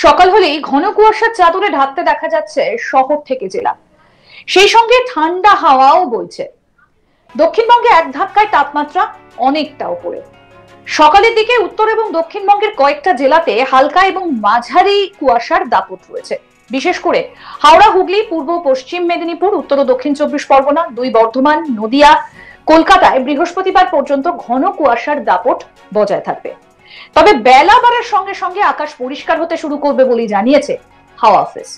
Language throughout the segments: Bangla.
সকাল হলেই ঘন কুয়াশার চাদরে ঢাকতে দেখা যাচ্ছে শহর থেকে জেলা, সেই সঙ্গে ঠান্ডা হাওয়াও বইছে। দক্ষিণবঙ্গে এক ধাক্কায় তাপমাত্রা অনেকটা উপরে। সকালের দিকে উত্তর এবং দক্ষিণবঙ্গের কয়েকটা জেলাতে হালকা এবং মাঝারি কুয়াশার দাপট রয়েছে। বিশেষ করে হাওড়া, হুগলি, পূর্ব পশ্চিম মেদিনীপুর, উত্তর ও দক্ষিণ চব্বিশ পরগনা, দুই বর্ধমান, নদিয়া, কলকাতায় বৃহস্পতিবার পর্যন্ত ঘন কুয়াশার দাপট বজায় থাকবে। তবে বেলা বাড়ার সঙ্গে সঙ্গে আকাশ পরিষ্কার হতে শুরু করবে বলে জানিয়েছে হাওয়া অফিস।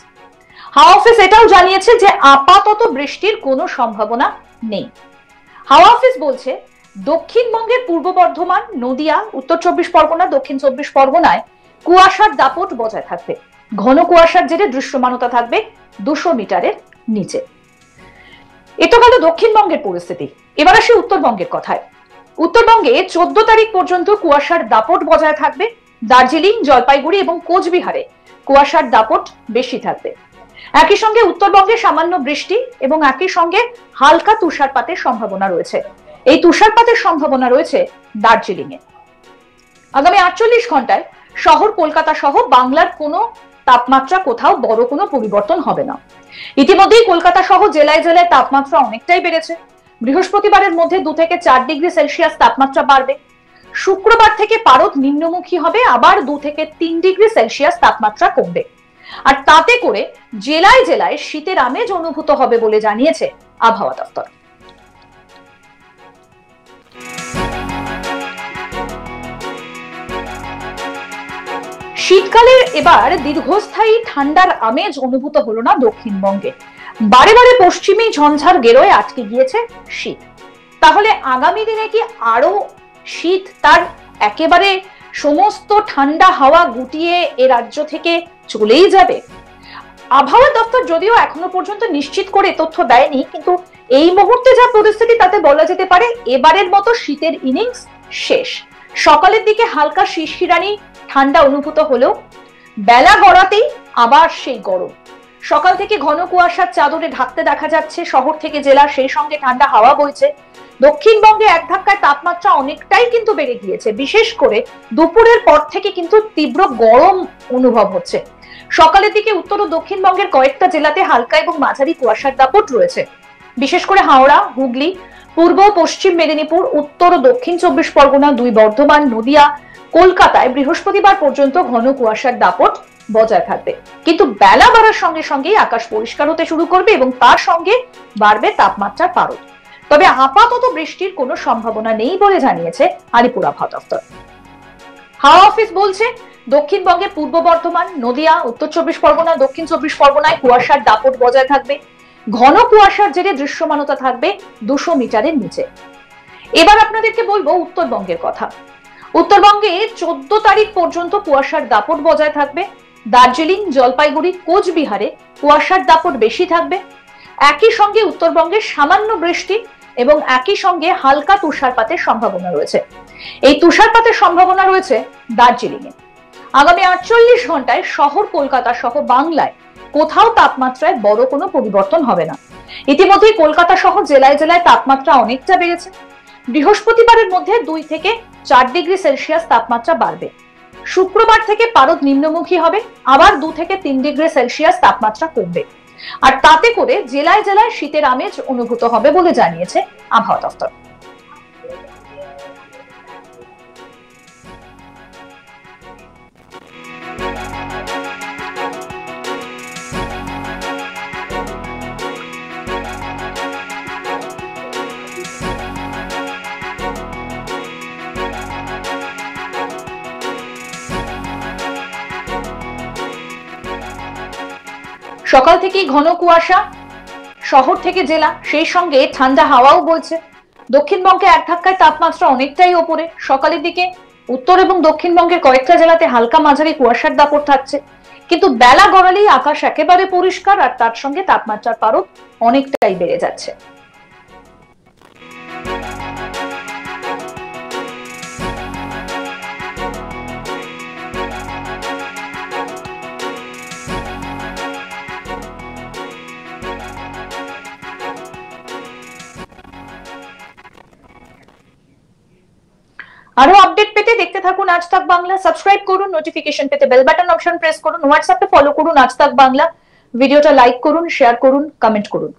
হাওয়া অফিস এটাও জানিয়েছে যে আপাতত বৃষ্টির কোনো সম্ভাবনা নেই। হাওয়া অফিস বলছে, দক্ষিণবঙ্গের পূর্ব বর্ধমান, নদিয়া, উত্তর চব্বিশ পরগনা, দক্ষিণ চব্বিশ পরগনায় কুয়াশার দাপট বজায় থাকবে। ঘন কুয়াশার জেরে দৃশ্যমানতা থাকবে 200 মিটারের নিচে। এ তো গেল দক্ষিণবঙ্গের পরিস্থিতি। এবার আসি উত্তরবঙ্গের কথায়। উত্তরবঙ্গে 14 তারিখ পর্যন্ত কুয়াশার দাপট বজায় থাকবে। দার্জিলিং, জলপাইগুড়ি এবং কোচবিহারে কুয়াশার দাপট বেশি থাকবে। একই সঙ্গে উত্তরবঙ্গে সামান্য বৃষ্টি এবং একই সঙ্গে হালকা তুষারপাতের সম্ভাবনা রয়েছে। এই তুষারপাতের সম্ভাবনা রয়েছে দার্জিলিং এ। আগামী 48 ঘন্টায় শহর কলকাতা সহ বাংলার কোনো তাপমাত্রা কোথাও বড় কোনো পরিবর্তন হবে না। ইতিমধ্যেই কলকাতা সহ জেলায় জেলায় তাপমাত্রা অনেকটাই বেড়েছে। বৃহস্পতিবারের মধ্যে 2 থেকে 4 ডিগ্রি সেলসিয়াস তাপমাত্রা বাড়বে। শুক্রবার থেকে পারদ নিম্নমুখী হবে, আবার 2 থেকে 3 ডিগ্রি সেলসিয়াস তাপমাত্রা কমবে। আর তাতে করে জেলায় জেলায় শীতের আমেজ অনুভূত হবে বলে জানিয়েছে আবহাওয়া দপ্তর। শীতকালের এবার দীর্ঘস্থায়ী ঠান্ডার আমেজ অনুভূত হলো না দক্ষিণবঙ্গে। বারে বারে পশ্চিমী ঝঞ্ঝার গেরোয় আটকে গিয়েছে শীত। তাহলে আগামী দিনে কি আরো শীত তার একেবারে সমস্ত ঠান্ডা হাওয়া গুটিয়ে এ রাজ্য থেকে চলেই যাবে? আবহাওয়া দপ্তর যদিও এখনো পর্যন্ত নিশ্চিত করে তথ্য দেয়নি, কিন্তু এই মুহূর্তে যা পরিস্থিতি তাতে বলা যেতে পারে এবারের মতো শীতের ইনিংস শেষ। সকালের দিকে হালকা শিরশিরানি ঠান্ডা অনুভূত হলেও বেলা গড়াতেই আবার সেই গরম। সকাল থেকে ঘন কুয়াশার চাদরে ঢাকতে দেখা যাচ্ছে শহর থেকে জেলা, সেই সঙ্গে ঠান্ডা হাওয়া বইছে। দক্ষিণবঙ্গে এক ধাক্কায় তাপমাত্রা অনেকটাই কিন্তু বেড়ে গিয়েছে। বিশেষ করে দুপুরের পর থেকে কিন্তু তীব্র গরম অনুভব হচ্ছে। সকালের দিকে উত্তর ও দক্ষিণবঙ্গের কয়েকটা জেলাতে হালকা এবং মাঝারি কুয়াশার দাপট রয়েছে। বিশেষ করে হাওড়া, হুগলি, পূর্ব পশ্চিম মেদিনীপুর, উত্তর ও দক্ষিণ চব্বিশ পরগনা, দুই বর্ধমান, নদিয়া, কলকাতায় বৃহস্পতিবার পর্যন্ত ঘন কুয়াশার দাপট বজায় থাকবে। কিন্তু বেলা বাড়ার সঙ্গে সঙ্গেই আকাশ পরিষ্কার হতে শুরু করবে এবং তার সঙ্গে বাড়বে তাপমাত্রার পারদ। তবে আপাতত বৃষ্টির কোনো সম্ভাবনা নেই বলে জানিয়েছে আলিপুর আবহাওয়া দপ্তর। হাওয়া অফিস বলছে, দক্ষিণবঙ্গে পূর্ব বর্ধমান, নদিয়া, উত্তর চব্বিশ পরগনা, দক্ষিণ চব্বিশ পরগনায় কুয়াশার দাপট বজায় থাকবে। ঘন কুয়াশার জেরে দৃশ্যমানতা থাকবে 200 মিটারের নিচে। এবার আপনাদেরকে বলবো উত্তরবঙ্গের কথা। উত্তরবঙ্গে 14 তারিখ পর্যন্ত কুয়াশার দাপট বজায় থাকবে। দার্জিলিং, জলপাইগুড়ি, কোচবিহারে কুয়াশার দাপট বেশি থাকবে। একই সঙ্গে উত্তরবঙ্গে সামান্য বৃষ্টি এবং একই সঙ্গে হালকা তুষারপাতের সম্ভাবনা রয়েছে। এই তুষারপাতের সম্ভাবনা রয়েছে দার্জিলিং এ। আগামী 48 ঘন্টায় শহর কলকাতা সহ বাংলায় কোথাও তাপমাত্রায় বড় কোনো পরিবর্তন হবে না। ইতিমধ্যেই কলকাতা সহ জেলায় জেলায় তাপমাত্রা অনেকটা বেড়েছে। বৃহস্পতিবারের মধ্যে 2 থেকে 4 ডিগ্রি সেলসিয়াস তাপমাত্রা বাড়বে। শুক্রবার থেকে পারদ নিম্নমুখী হবে, আবার 2 থেকে 3 ডিগ্রি সেলসিয়াস তাপমাত্রা কমবে। আর তাতে করে জেলায় জেলায় শীতের আমেজ অনুভূত হবে বলে জানিয়েছে আবহাওয়া দপ্তর। সকাল থেকেই ঘন কুয়াশা, শহর থেকে জেলা, সেই সঙ্গে ঠান্ডা হাওয়াও বইছে। দক্ষিণবঙ্গে এক ধাক্কায় তাপমাত্রা অনেকটাই ওপরে। সকালের দিকে উত্তর এবং দক্ষিণবঙ্গের কয়েকটা জেলাতে হালকা মাঝারি কুয়াশার দাপট থাকছে। কিন্তু বেলা গড়ালেই আকাশ একেবারে পরিষ্কার, আর তার সঙ্গে তাপমাত্রার পারদ অনেকটাই বেড়ে যাচ্ছে। আরো আপডেট পেতে দেখতে থাকুন আজ তাক বাংলা। সাবস্ক্রাইব করুন, নোটিফিকেশন পেতে বেল বাটন অপশন প্রেস করুন, হোয়াটসঅ্যাপে ফলো করুন আজ তাক বাংলা। ভিডিওটা লাইক করুন, শেয়ার করুন, কমেন্ট করুন।